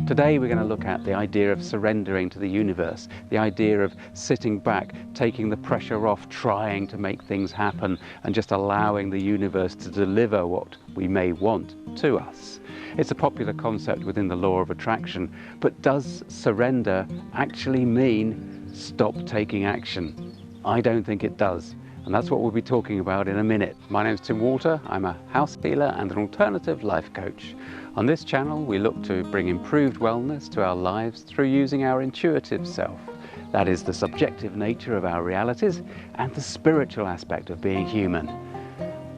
Today we're going to look at the idea of surrendering to the universe, the idea of sitting back, taking the pressure off, trying to make things happen and just allowing the universe to deliver what we may want to us. It's a popular concept within the law of attraction, but does surrender actually mean stop taking action? I don't think it does. And that's what we'll be talking about in a minute. My name's Tim Walter. I'm a house healer and an alternative life coach. On this channel, we look to bring improved wellness to our lives through using our intuitive self. That is the subjective nature of our realities and the spiritual aspect of being human.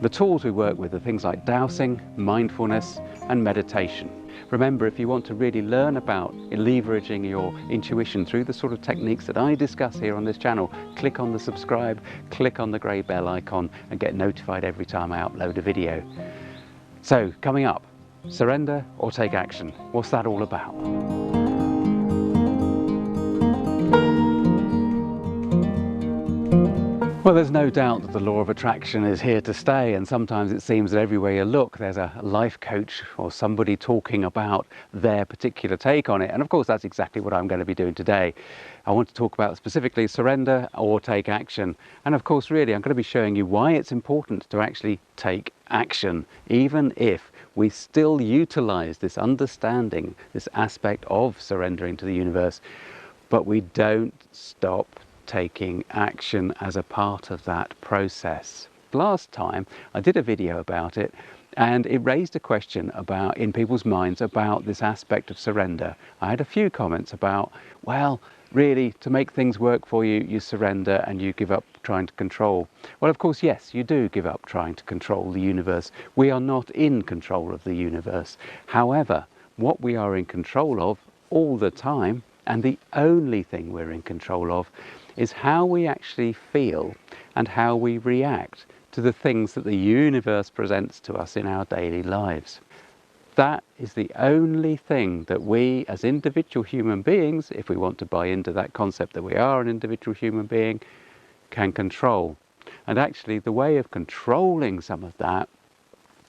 The tools we work with are things like dowsing, mindfulness, and meditation. Remember, if you want to really learn about leveraging your intuition through the sort of techniques that I discuss here on this channel, click on the subscribe, click on the grey bell icon and get notified every time I upload a video. So, coming up, surrender or take action. What's that all about? Well, there's no doubt that the law of attraction is here to stay, and sometimes it seems that everywhere you look there's a life coach or somebody talking about their particular take on it, and of course that's exactly what I'm going to be doing today. I want to talk about specifically surrender or take action, and of course really I'm going to be showing you why it's important to actually take action, even if we still utilize this understanding, this aspect of surrendering to the universe, but we don't stop taking action as a part of that process. Last time I did a video about it and it raised a question in people's minds about this aspect of surrender. I had a few comments about, well, really, to make things work for you, you surrender and you give up trying to control. Well, of course, yes, you do give up trying to control the universe. We are not in control of the universe. However, what we are in control of all the time, and the only thing we're in control of, is how we actually feel and how we react to the things that the universe presents to us in our daily lives. That is the only thing that we as individual human beings, if we want to buy into that concept that we are an individual human being, can control. And actually the way of controlling some of that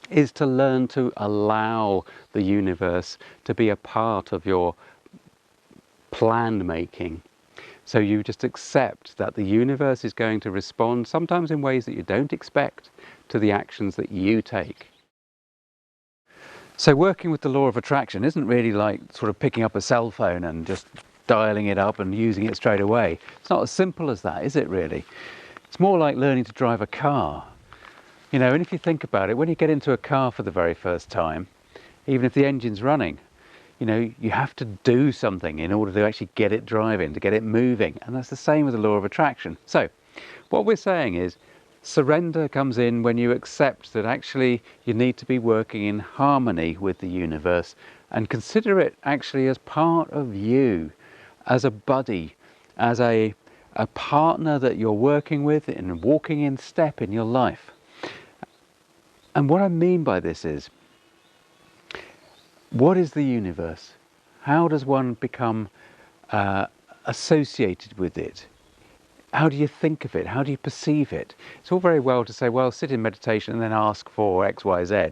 is to learn to allow the universe to be a part of your plan making. So you just accept that the universe is going to respond, sometimes in ways that you don't expect, to the actions that you take. So working with the law of attraction isn't really like sort of picking up a cell phone and just dialing it up and using it straight away. It's not as simple as that, is it really? It's more like learning to drive a car. You know, and if you think about it, when you get into a car for the very first time, even if the engine's running, you know, you have to do something in order to actually get it driving, to get it moving. And that's the same with the law of attraction. So what we're saying is surrender comes in when you accept that actually you need to be working in harmony with the universe and consider it actually as part of you, as a buddy, as a partner that you're working with and walking in step in your life. And what I mean by this is, what is the universe? How does one become associated with it? How do you think of it? How do you perceive it? It's all very well to say, well, sit in meditation and then ask for X, Y, Z,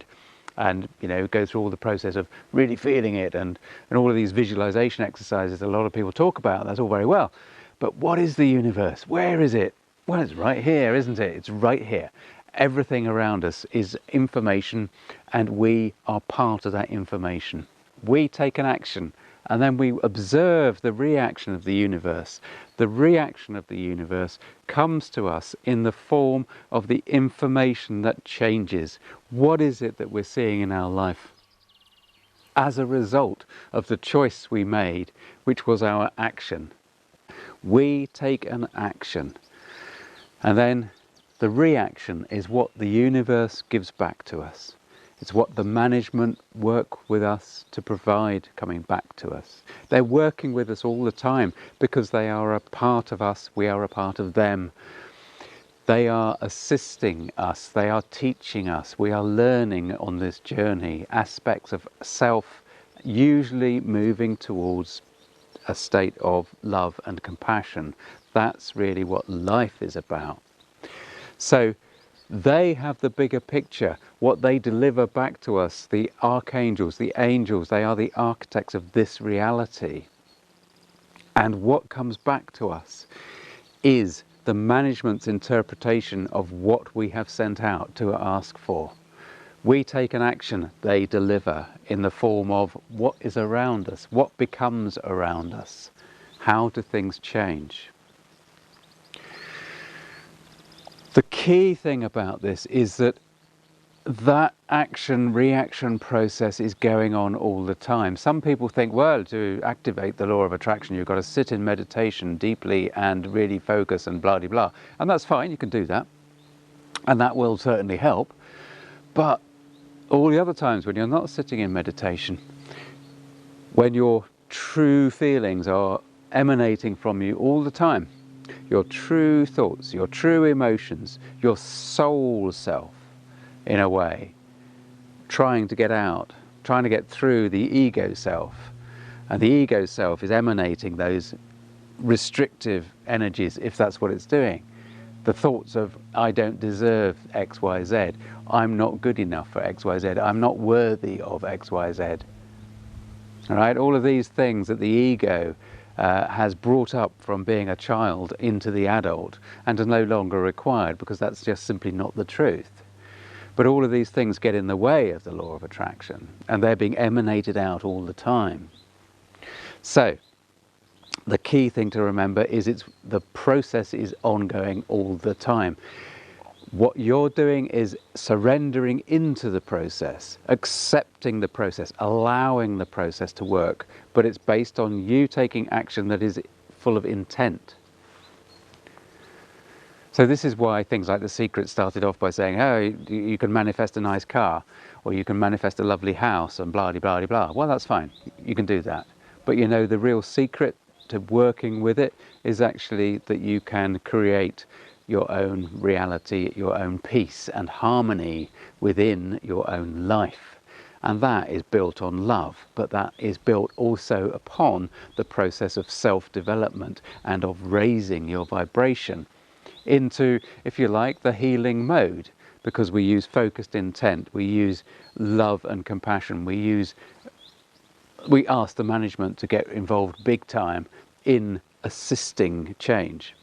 and you know, go through all the process of really feeling it and all of these visualization exercises that a lot of people talk about. That's all very well. But what is the universe? Where is it? Well, it's right here, isn't it? It's right here. Everything around us is information and we are part of that information. We take an action and then we observe the reaction of the universe. The reaction of the universe comes to us in the form of the information that changes. What is it that we're seeing in our life as a result of the choice we made, which was our action? We take an action and then the reaction is what the universe gives back to us. It's what the management work with us to provide coming back to us. They're working with us all the time because they are a part of us, we are a part of them. They are assisting us, they are teaching us, we are learning on this journey aspects of self, usually moving towards a state of love and compassion. That's really what life is about. So they have the bigger picture. what they deliver back to us, the archangels, the angels, they are the architects of this reality. And what comes back to us is the management's interpretation of what we have sent out to ask for. We take an action, they deliver in the form of what is around us, what becomes around us, how do things change. The key thing about this is that action-reaction process is going on all the time. Some people think, well, to activate the law of attraction, you've got to sit in meditation deeply and really focus and blah, blah, blah. And that's fine, you can do that. And that will certainly help. But all the other times when you're not sitting in meditation, when your true feelings are emanating from you all the time, your true thoughts, your true emotions, your soul self, in a way, trying to get out, trying to get through the ego self. And the ego self is emanating those restrictive energies, if that's what it's doing. The thoughts of, I don't deserve X, Y, Z, I'm not good enough for X, Y, Z, I'm not worthy of X, Y, Z. All right, all of these things that the ego has brought up from being a child into the adult and are no longer required, because that's just simply not the truth. But all of these things get in the way of the law of attraction, and they're being emanated out all the time. So, the key thing to remember is the process is ongoing all the time. What you're doing is surrendering into the process, accepting the process, allowing the process to work, but it's based on you taking action that is full of intent. So this is why things like The Secret started off by saying, oh, you can manifest a nice car, or you can manifest a lovely house, and blah, blah, blah, blah. Well, that's fine, you can do that. But you know, the real secret to working with it is actually that you can create your own reality, your own peace and harmony within your own life. And that is built on love, but that is built also upon the process of self-development and of raising your vibration into, if you like, the healing mode, because we use focused intent, we use love and compassion, we ask the management to get involved big time in assisting change.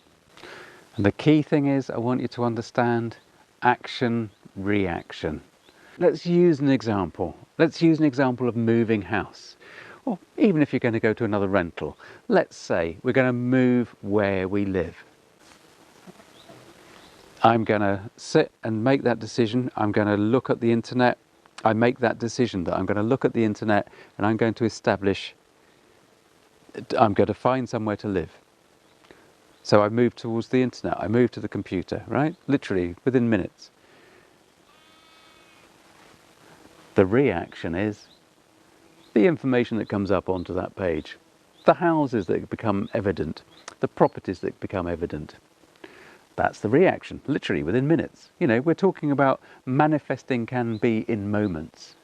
And the key thing is, I want you to understand action, reaction. Let's use an example. Let's use an example of moving house. Or even if you're going to go to another rental, let's say we're going to move where we live. I'm going to sit and make that decision. I'm going to look at the internet. I make that decision that I'm going to look at the internet and I'm going to I'm going to find somewhere to live. So I move towards the internet. I move to the computer, right? Literally within minutes. The reaction is the information that comes up onto that page, the houses that become evident, the properties that become evident. That's the reaction, literally within minutes. You know, we're talking about manifesting can be in moments.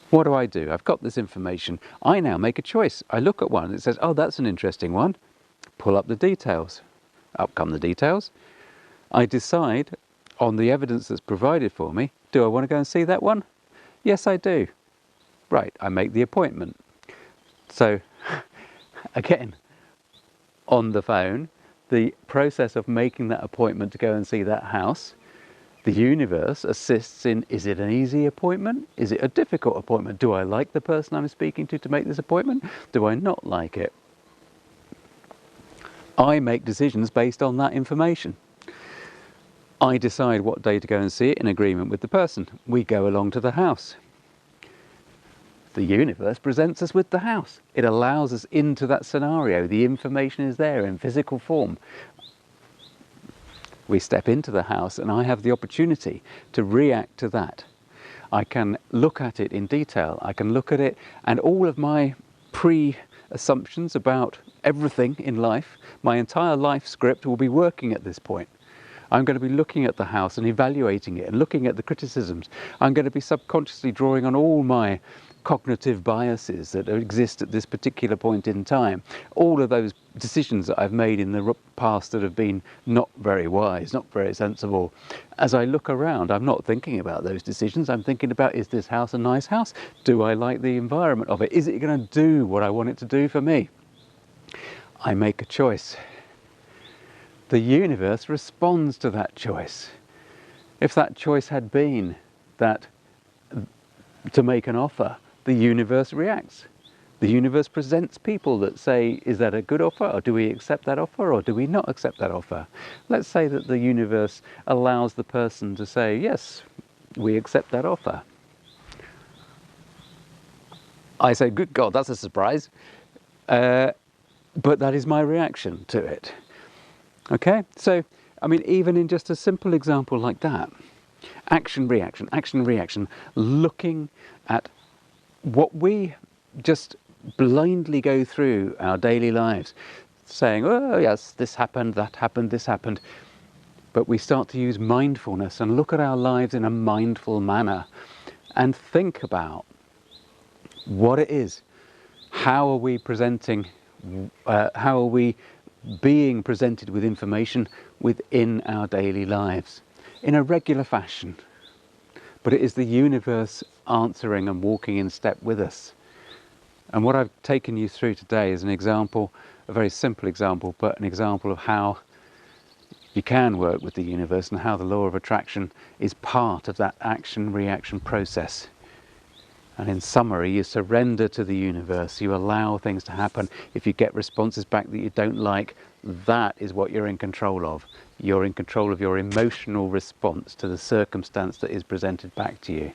What do? I've got this information. I now make a choice. I look at one and it says, oh, that's an interesting one. Pull up the details. Up come the details. I decide on the evidence that's provided for me, do I want to go and see that one? Yes, I do. Right, I make the appointment. So, again, on the phone, the process of making that appointment to go and see that house, the universe assists in, is it an easy appointment? Is it a difficult appointment? Do I like the person I'm speaking to make this appointment? Do I not like it? I make decisions based on that information. I decide what day to go and see it in agreement with the person. We go along to the house. The universe presents us with the house. It allows us into that scenario. The information is there in physical form. We step into the house and I have the opportunity to react to that. I can look at it in detail. I can look at it and all of my pre-assumptions about everything in life, my entire life script will be working at this point. I'm going to be looking at the house and evaluating it and looking at the criticisms. I'm going to be subconsciously drawing on all my cognitive biases that exist at this particular point in time. All of those decisions that I've made in the past that have been not very wise, not very sensible. As I look around, I'm not thinking about those decisions. I'm thinking about, is this house a nice house? Do I like the environment of it? Is it going to do what I want it to do for me? I make a choice. The universe responds to that choice. If that choice had been that to make an offer, the universe reacts. The universe presents people that say, is that a good offer, or do we accept that offer, or do we not accept that offer? Let's say that the universe allows the person to say, yes, we accept that offer. I say, good God, that's a surprise. But that is my reaction to it. Okay, so, I mean, even in just a simple example like that, action, reaction, looking at what we just blindly go through our daily lives, saying, oh yes, this happened, that happened, this happened. But we start to use mindfulness and look at our lives in a mindful manner and think about what it is. How are we presenting, how are we being presented with information within our daily lives in a regular fashion? But it is the universe answering and walking in step with us. And what I've taken you through today is an example, a very simple example, but an example of how you can work with the universe and how the law of attraction is part of that action-reaction process. And in summary, you surrender to the universe, you allow things to happen. If you get responses back that you don't like, that is what you're in control of. You're in control of your emotional response to the circumstance that is presented back to you.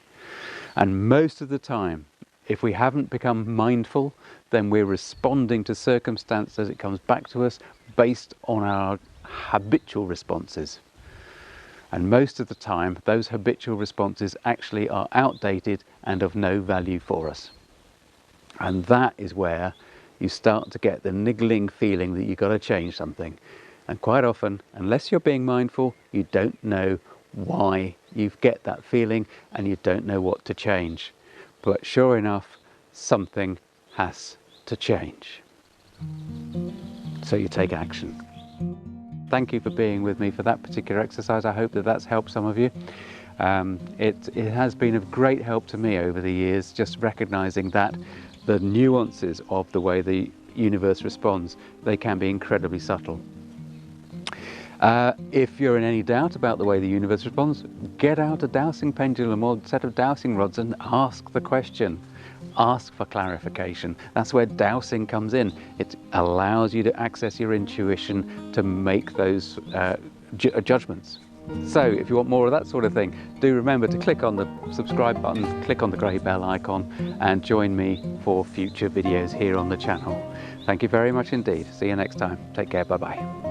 And most of the time, if we haven't become mindful, then we're responding to circumstance as it comes back to us based on our habitual responses. And most of the time, those habitual responses actually are outdated and of no value for us. And that is where you start to get the niggling feeling that you've got to change something. And quite often, unless you're being mindful, you don't know why you get that feeling and you don't know what to change. But sure enough, something has to change. So you take action. Thank you for being with me for that particular exercise. I hope that that's helped some of you. It has been of great help to me over the years, just recognizing that the nuances of the way the universe responds, they can be incredibly subtle. If you're in any doubt about the way the universe responds, get out a dowsing pendulum or set of dowsing rods and ask the question. Ask for clarification. That's where dowsing comes in. It allows you to access your intuition to make those judgments. So if you want more of that sort of thing, do remember to click on the subscribe button, click on the grey bell icon, and join me for future videos here on the channel. Thank you very much indeed. See you next time. Take care. Bye-bye.